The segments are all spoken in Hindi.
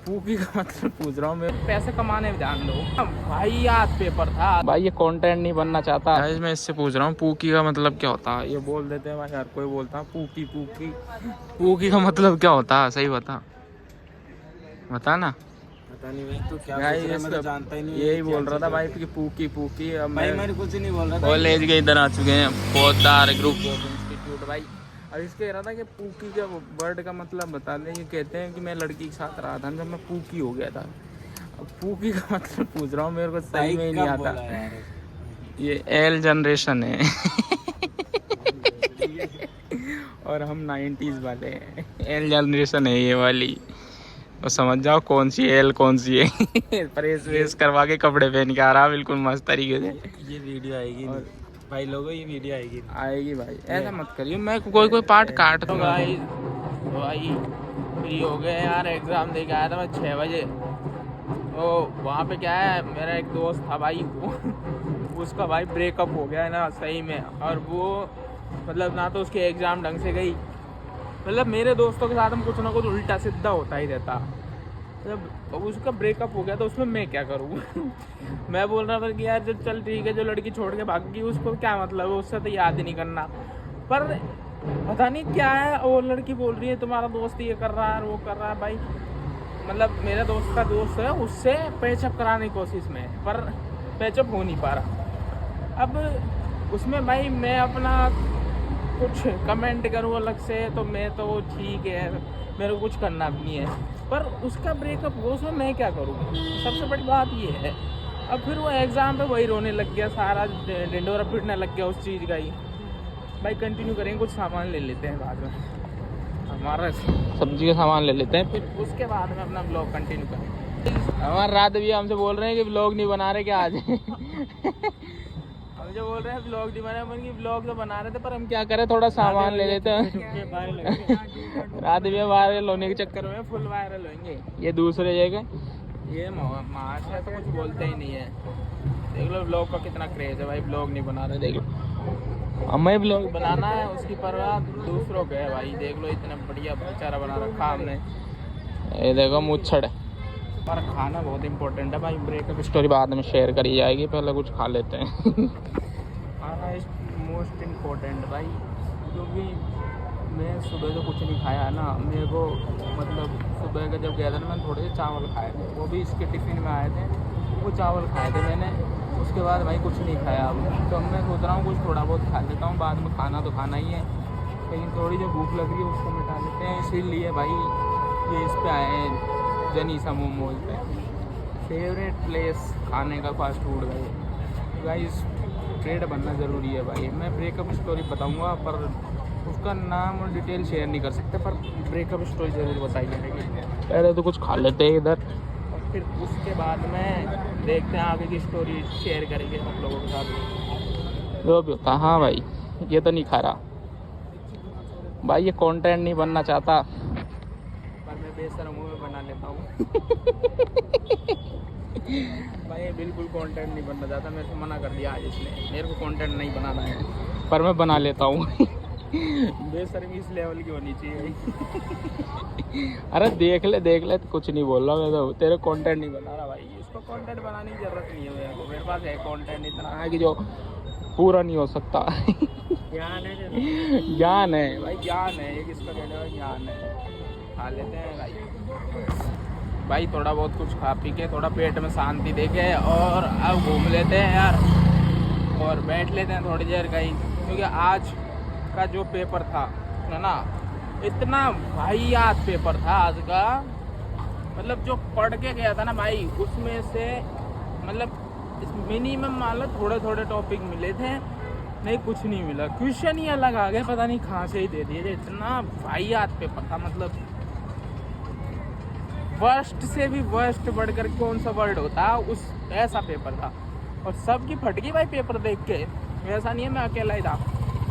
पूकी का मतलब पूछ रहा हूँ मैं, पैसे कमाने में ध्यान दो भाई। आज पेपर था भाई, ये कंटेंट नहीं बनना चाहता। मैं इससे पूछ रहा हूँ पूकी का मतलब क्या होता है। ये बोल देते हैं भाई, हर कोई बोलता है पूकी पूकी। पूकी का मतलब क्या होता है, सही बता ना। पता नहीं भाई, तू क्या भाई पूछ रहा है, मैं तो जानता ही नहीं। यही बोल रहा था भाई कि पूकी पूकी। अब भाई मैंने कुछ नहीं बोल रहा था। कॉलेज के इधर आ चुके हैं पोदार ग्रुप ऑफ इंस्टीट्यूट भाई। अब इसके कह रहा था कि पूकी का वर्ड का मतलब बता दें। ये कहते हैं कि मैं लड़की के साथ रहा था जब मैं पूकी हो गया था। अब पूकी का मतलब पूछ रहा हूँ, मेरे को सही में ही नहीं आता। ये एल जनरेशन है और हम 90s वाले हैं। एल जनरेशन है ये वाली, और समझ जाओ कौन सी एल कौन सी है। प्रेस वेस करवा के कपड़े पहन के आ रहा बिल्कुल मस्त तरीके से। ये वीडियो आएगी और भाई लोगों, ये वीडियो आएगी भाई, ऐसा मत करिए। मैं कोई पार्ट काट दूंगा भाई। फ्री हो गए यार, एग्जाम दे के आया था मैं 6 बजे। तो वहाँ पे क्या है, मेरा एक दोस्त था भाई, उसका भाई ब्रेकअप हो गया है ना सही में। और वो मतलब ना तो उसके एग्ज़ाम ढंग से गई। मतलब मेरे दोस्तों के साथ हम कुछ ना कुछ उल्टा सीधा होता ही रहता। मतलब उसका ब्रेकअप हो गया तो उसमें मैं क्या करूँ। मैं बोल रहा था कि यार जो चल ठीक है, जो लड़की छोड़ के भाग गई उसको क्या मतलब है, उससे तो याद ही नहीं करना। पर पता नहीं क्या है, वो लड़की बोल रही है तुम्हारा दोस्त ये कर रहा है वो कर रहा है। भाई मतलब मेरे दोस्त का दोस्त है, उससे पैचअप कराने की कोशिश में, पर पैचअप हो नहीं पा रहा। अब उसमें भाई मैं अपना कुछ कमेंट करूँ अलग से तो मैं तो ठीक है, मेरे को कुछ करना भी नहीं है। पर उसका ब्रेकअप हो, उसमें मैं क्या करूँ। सबसे बड़ी बात ये है। अब फिर वो एग्ज़ाम पे वही रोने लग गया, सारा डिंडोरा पिटने लग गया उस चीज़ का ही। भाई कंटिन्यू करेंगे, कुछ सामान ले लेते हैं बाद में, हमारा सब्जी का सामान ले लेते हैं, फिर उसके बाद में अपना ब्लॉग कंटिन्यू करेंगे। हमारे रात भी हमसे बोल रहे हैं कि ब्लॉग नहीं बना रहे क्या आज। हम जो बोल रहे हैं ब्लॉग नहीं बना रहे, ब्लॉग तो बना रहे थे पर हम क्या करें, थोड़ा सामान ले लेते हैं। रात भी वायरल होने के चक्कर में फुल वायरल होंगे। ये दूसरे जगह ये महाराष्ट्र है तो कुछ बोलते ही नहीं है। देख लो ब्लॉग का कितना क्रेज है भाई, ब्लॉग नहीं बना रहे। देख लो हमें ब्लॉग बनाना है, उसकी परवाह दूसरों को है भाई। देख लो इतना बढ़िया बेचारा बना रखा हमने। ये देखो मुच्छड़। पर खाना बहुत इंपॉर्टेंट है भाई। ब्रेकअप स्टोरी बाद में शेयर करी जाएगी, पहले कुछ खा लेते हैं। खाना इज मोस्ट इम्पोर्टेंट भाई, क्योंकि मैं सुबह तो कुछ नहीं खाया ना। मेरे को मतलब सुबह का जब गया था ना, मैंने थोड़े से चावल खाए थे, वो भी इसके टिफ़िन में आए थे। वो चावल खाए थे मैंने, उसके बाद भाई कुछ नहीं खाया। अब तो मैं सोच रहा हूँ कुछ थोड़ा बहुत खा लेता हूँ, बाद में खाना तो खाना ही है, लेकिन थोड़ी जो भूख लग रही है उसको मिटा लेते हैं। इसीलिए भाई ये इस पे आए हैं, जनीसा मोमोज पे। फेवरेट प्लेस खाने का फास्ट फूड भाई। गाइस ट्रेड बनना ज़रूरी है भाई। मैं ब्रेकअप स्टोरी बताऊंगा पर उसका नाम और डिटेल शेयर नहीं कर सकते, पर ब्रेकअप स्टोरी ज़रूर बताई जाएगी। पहले तो कुछ खा लेते हैं इधर, और फिर उसके बाद में देखते हैं आगे की स्टोरी शेयर करेंगे हम लोगों के साथ जो भी होता। हाँ भाई ये तो नहीं खा रहा भाई, ये कंटेंट नहीं बनना चाहता, पर मैं बेशर्म हूँ, मैं बना लेता हूँ। भाई ये बिल्कुल कंटेंट नहीं बनना चाहता, मेरे को मना कर दिया आज इसने, मेरे को कंटेंट नहीं बनाना है, पर मैं बना लेता हूँ। बेशर्मी इस लेवल की होनी चाहिए। अरे देख ले तो कुछ नहीं बोल रहा मैं तो, तेरे कंटेंट नहीं बना रहा भाई। इसको कंटेंट बनाने की जरूरत नहीं है मेरे पास है कंटेंट इतना है कि जो पूरा नहीं हो सकता। ज्ञान है, ज्ञान है भाई, ज्ञान है ये किसका कहने वाला ज्ञान है। खा लेते हैं भाई थोड़ा बहुत कुछ खा पी के, थोड़ा पेट में शांति दे के, और अब घूम लेते हैं यार, और बैठ लेते हैं थोड़ी देर कहीं। क्योंकि आज का जो पेपर था है ना, इतना वाहियात पेपर था आज का। मतलब जो पढ़ के गया था ना भाई, उसमें से मतलब मिनिमम मान लो थोड़े टॉपिक मिले थे, नहीं कुछ नहीं मिला। क्वेश्चन ही अलग आ गए, पता नहीं कहाँ से ही दे दिए। इतना वाहियात पेपर था, मतलब वर्स्ट से भी वर्स्ट बढ़कर कौन सा वर्ड होता है उस ऐसा पेपर था। और सबकी फटकी भाई पेपर देख के। ऐसा नहीं है मैं अकेला ही था,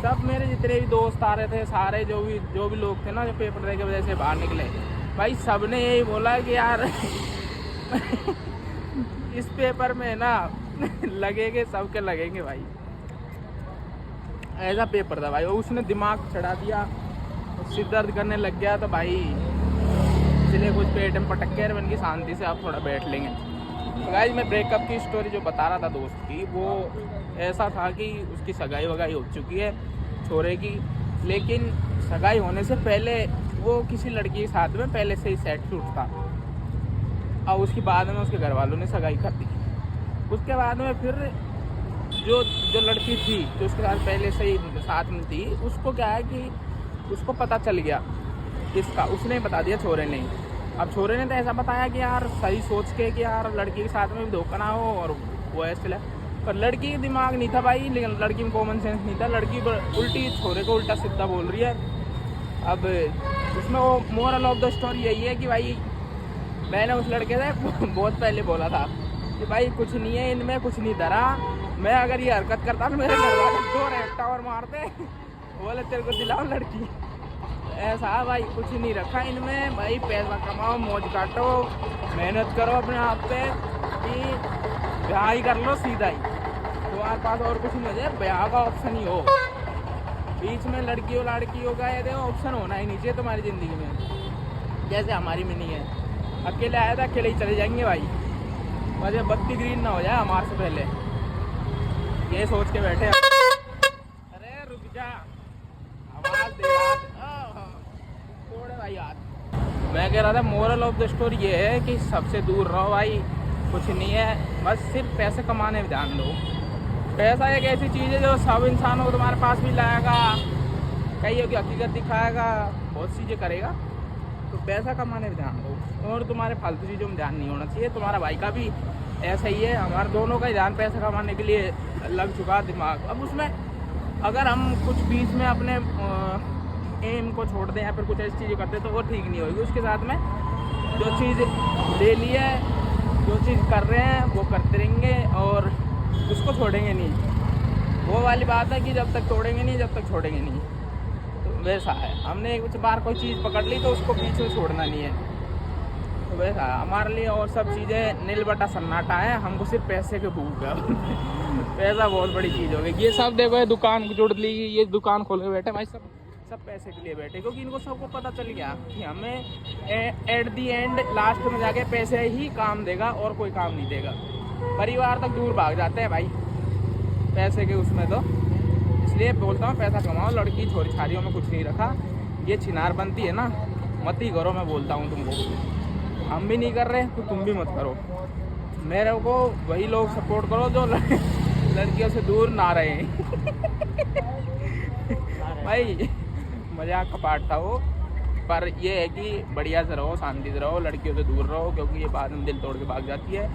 सब मेरे जितने भी दोस्त आ रहे थे, सारे जो भी लोग थे ना, जो पेपर दे के वजह से बाहर निकले भाई, सब ने यही बोला कि यार इस पेपर में ना लगेंगे, सबके लगेंगे भाई। ऐसा पेपर था भाई, उसने दिमाग चढ़ा दिया, सिर दर्द करने लग गया। तो भाई इसलिए कुछ पेट में पटक के बन की शांति से आप थोड़ा बैठ लेंगे। तो गाइस मैं ब्रेकअप की स्टोरी जो बता रहा था दोस्त की, वो ऐसा था कि उसकी सगाई वगाई हो चुकी है छोरे की, लेकिन सगाई होने से पहले वो किसी लड़की के साथ में पहले से ही सेट शूट था, और उसके बाद में उसके घर वालों ने सगाई कर दी। उसके बाद में फिर जो लड़की थी जो उसके साथ पहले से ही साथ में थी, उसको क्या है कि उसको पता चल गया इसका, उसने बता दिया छोरे ने। अब छोरे ने तो ऐसा बताया कि यार सही सोच के कि यार लड़की के साथ में भी धोखा ना हो, और वो ऐसे पर लड़की का दिमाग नहीं था भाई, लेकिन लड़की में कॉमन सेंस नहीं था। लड़की उल्टी छोरे को उल्टा सीधा बोल रही है। अब उसमें वो मोरल ऑफ द स्टोरी यही है कि भाई मैंने उस लड़के से बहुत पहले बोला था कि भाई कुछ नहीं है इनमें, कुछ नहीं धरा, मैं अगर ये हरकत करता तो मेरे घर वाले 2 रेफ्टा और मारते, बोले तेरे को दिलाओ लड़की। ऐसा भाई कुछ नहीं रखा इनमें, भाई पैसा कमाओ, मौज काटो, मेहनत करो अपने आप पे कि ब्याह ही कर लो सीधा ही, तुम्हारे पास और कुछ नहीं हो जाए, ब्याह का ऑप्शन ही हो। बीच में लड़कियों लड़कियों का ये ऑप्शन होना ही नहीं चाहिए तुम्हारी ज़िंदगी में, जैसे हमारी में नहीं है। अकेले आया था अकेले ही चले जाएंगे भाई, मुझे बत्ती ग्रीन ना हो जाए हमारे से पहले, ये सोच के बैठे। अरे रुक जा, आवाज दे थोड़े भाई यार। मैं कह रहा था मोरल ऑफ द स्टोरी ये है कि सबसे दूर रहो भाई, कुछ नहीं है, बस सिर्फ पैसे कमाने में ध्यान दो। पैसा एक ऐसी चीज़ है जो सब इंसानों को तुम्हारे पास भी लाएगा, कहीं की हकीकत दिखाएगा, बहुत चीज़ें करेगा, तो पैसा कमाने में ध्यान दो और तुम्हारे फालतू चीज़ों में ध्यान नहीं होना चाहिए। तुम्हारा भाई का भी ऐसा ही है, हमारे दोनों का ही ध्यान पैसा कमाने के लिए लग चुका दिमाग। अब उसमें अगर हम कुछ बीच में अपने एम को छोड़ दें या फिर कुछ ऐसी चीज़ें करते तो वो ठीक नहीं होगी। उसके साथ में जो चीज़ ले ली है, जो चीज़ कर रहे हैं वो करते रहेंगे और उसको छोड़ेंगे नहीं। वो वाली बात है कि जब तक तोड़ेंगे नहीं, जब तक छोड़ेंगे नहीं, तो वैसा है। हमने एक बार कोई चीज़ पकड़ ली तो उसको पीछे छोड़ना नहीं है, तो वैसा है हमारे लिए। और सब चीज़ें नील बटा सन्नाटा है, हमको सिर्फ पैसे के भूख है। पैसा बहुत बड़ी चीज़ हो गई। ये सब देखो ये दुकान जुड़ ली, ये दुकान खोल के बैठे भाई, सब पैसे के लिए बैठे, क्योंकि इनको सबको पता चल गया कि हमें एट दी एंड लास्ट में जाके पैसे ही काम देगा और कोई काम नहीं देगा। परिवार तक दूर भाग जाते हैं भाई पैसे के उसमें, तो इसलिए बोलता हूँ पैसा कमाओ, लड़की छोरी छारियों में कुछ नहीं रखा। ये छिनार बनती है ना, मत ही करो, मैं बोलता हूँ तुमको। हम भी नहीं कर रहे तो तुम भी मत करो। मेरे को वही लोग सपोर्ट करो जो लड़कियों से दूर ना रहे। भाई मजाक का पार्ट था वो, पर ये है कि बढ़िया से रहो, शांति से रहो, लड़कियों से दूर रहो, क्योंकि ये बाद में दिल तोड़ के भाग जाती है।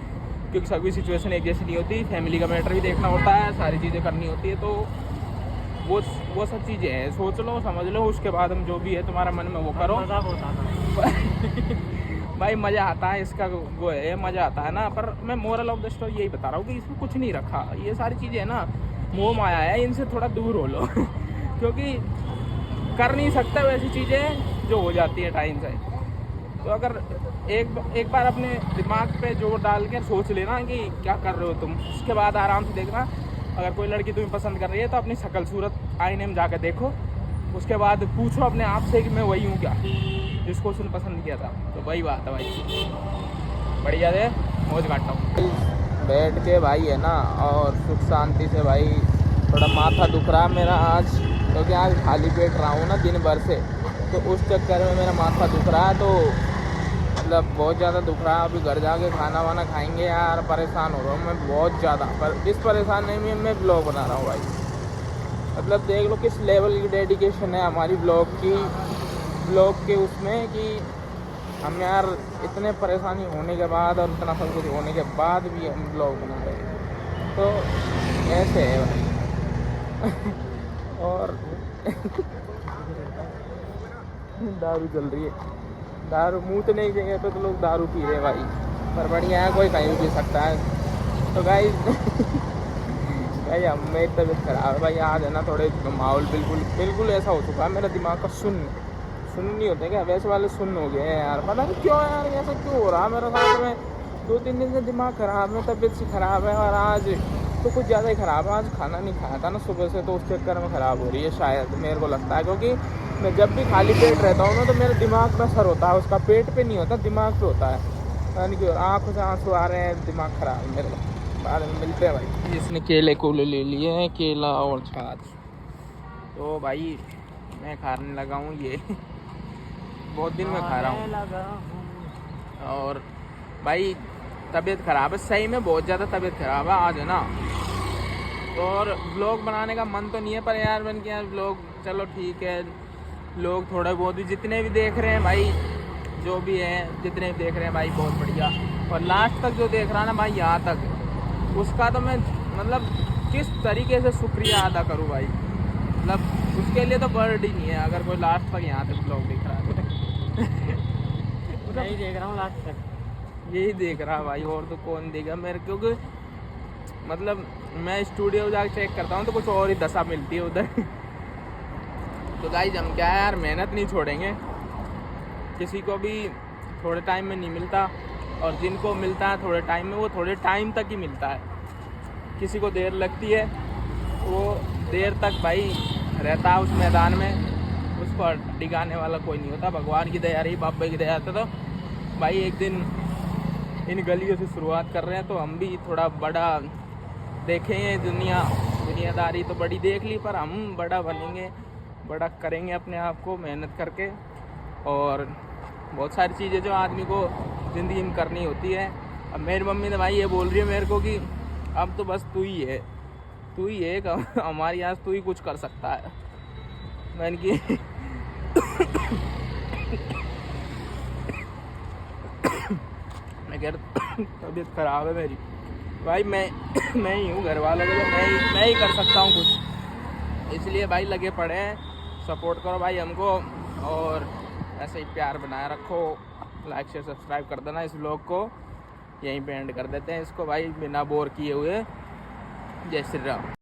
क्योंकि सभी सिचुएशन एक जैसी नहीं होती, फैमिली का मैटर भी देखना होता है, सारी चीज़ें करनी होती है, तो वो सब चीज़ें हैं। सोच लो, समझ लो, उसके बाद हम जो भी है तुम्हारा मन में वो करो। भाई मज़ा आता है, इसका वो है, मज़ा आता है ना। पर मैं मोरल ऑफ द स्टोरी यही बता रहा हूँ कि इसमें कुछ नहीं रखा। ये सारी चीज़ें है ना, मोह माया है, इनसे थोड़ा दूर हो लो। क्योंकि कर नहीं सकते वैसी चीज़ें जो हो जाती है टाइम से। तो अगर एक बार अपने दिमाग पे जोर डाल के सोच लेना कि क्या कर रहे हो तुम, उसके बाद आराम से देखना। अगर कोई लड़की तुम्हें पसंद कर रही है तो अपनी शक्ल सूरत आईने में जाकर देखो, उसके बाद पूछो अपने आप से कि मैं वही हूँ क्या जिसको उसने पसंद किया था। तो वही बात है भाई, बढ़िया से मौज काटता हूँ बैठ के भाई, है ना। और सुख शांति से भाई, थोड़ा माथा दुख रहा मेरा आज, क्योंकि आज खाली पेट रहा हूँ ना दिन भर से, तो उस चक्कर में मेरा माथा दुख रहा है, तो मतलब बहुत ज़्यादा दुख रहा है। अभी घर जाके खाना वाना खाएंगे यार, परेशान हो रहा हूँ मैं बहुत ज़्यादा। पर इस परेशानी में मैं ब्लॉग बना रहा हूँ भाई, मतलब देख लो किस लेवल की डेडिकेशन है हमारी ब्लॉग के उसमें, कि हम यार इतने परेशानी होने के बाद और इतना सब कुछ होने के बाद भी हम ब्लॉग बना रहे हैं, तो ऐसे है भाई। और दारू चल रही है, दारू मूतने की जगह पे तो लोग दारू पी रहे भाई, पर बढ़िया है, कोई कहीं भी पी सकता है। तो गाइस भाई मेरी तबीयत खराब है भाई आज, है ना। थोड़े माहौल बिल्कुल ऐसा हो चुका है, मेरा दिमाग का सुन्न नहीं होते क्या, वैसे वाले सुन्न हो गए हैं यार। पता नहीं क्यों यार, ऐसा क्यों हो रहा है मेरे साथ में। 2-3 दिन से दिमाग ख़राब है, तबीयत सी ख़राब है, और आज तो कुछ ज़्यादा ही ख़राब है। आज खाना नहीं खाया था ना सुबह से, तो उस चक्कर में ख़राब हो रही है शायद, मेरे को लगता है। क्योंकि मैं जब भी खाली पेट रहता हूँ ना तो मेरे दिमाग में असर होता है उसका, पेट पे नहीं होता, दिमाग पे होता है। यानी कि आँखों से आंसू आ रहे हैं, दिमाग खराब है मेरे को। बाद में मिलते हैं भाई। इसने केले कूले ले लिए हैं, केला और छाछ। तो भाई मैं खाने लगा हूँ ये बहुत दिन में खा रहा हूँ। और भाई तबीयत ख़राब है, सही में बहुत ज़्यादा तबीयत ख़राब है आज, है ना। और व्लॉग बनाने का मन तो नहीं है, पर यार मैंने किया व्लॉग, चलो ठीक है। लोग थोड़े बहुत भी जितने भी देख रहे हैं भाई, जो भी हैं जितने भी देख रहे हैं भाई, बहुत बढ़िया। और लास्ट तक जो देख रहा है ना भाई, यहाँ तक, उसका तो मैं मतलब किस तरीके से शुक्रिया अदा करूँ भाई। मतलब उसके लिए तो वर्ड ही नहीं है, अगर कोई लास्ट तक यहाँ तक व्लॉग देख रहा है तो नहीं देख रहा हूँ लास्ट तक, यही देख रहा भाई, और तो कौन देगा मेरे। क्योंकि मतलब मैं स्टूडियो जाकर चेक करता हूँ तो कुछ और ही दशा मिलती है उधर तो गाइस हम क्या है यार, मेहनत नहीं छोड़ेंगे। किसी को भी थोड़े टाइम में नहीं मिलता, और जिनको मिलता है थोड़े टाइम में, वो थोड़े टाइम तक ही मिलता है। किसी को देर लगती है, वो देर तक भाई रहता है उस मैदान में, उसको टिकाने वाला कोई नहीं होता। भगवान की दया रही, बाबा की दया। तो भाई एक दिन इन गलियों से शुरुआत कर रहे हैं, तो हम भी थोड़ा बड़ा देखेंगे। दुनियादारी तो बड़ी देख ली, पर हम बड़ा बनेंगे, बड़ा करेंगे अपने आप को मेहनत करके। और बहुत सारी चीज़ें जो आदमी को ज़िंदगी में करनी होती है। अब मेरी मम्मी ने भाई ये बोल रही है मेरे को कि अब तो बस तू ही है, तू ही एक हमारी आज तू ही कुछ कर सकता है। मैंने कि मैं कह रहा तबीयत ख़राब है मेरी भाई, मैं ही हूँ, घर वालों को मैं ही कर सकता हूँ कुछ। इसलिए भाई लगे पड़े हैं, सपोर्ट करो भाई हमको, और ऐसे ही प्यार बनाए रखो। लाइक शेयर सब्सक्राइब कर देना। इस व्लॉग को यहीं पे एंड कर देते हैं इसको भाई, बिना बोर किए हुए। जय श्री राम।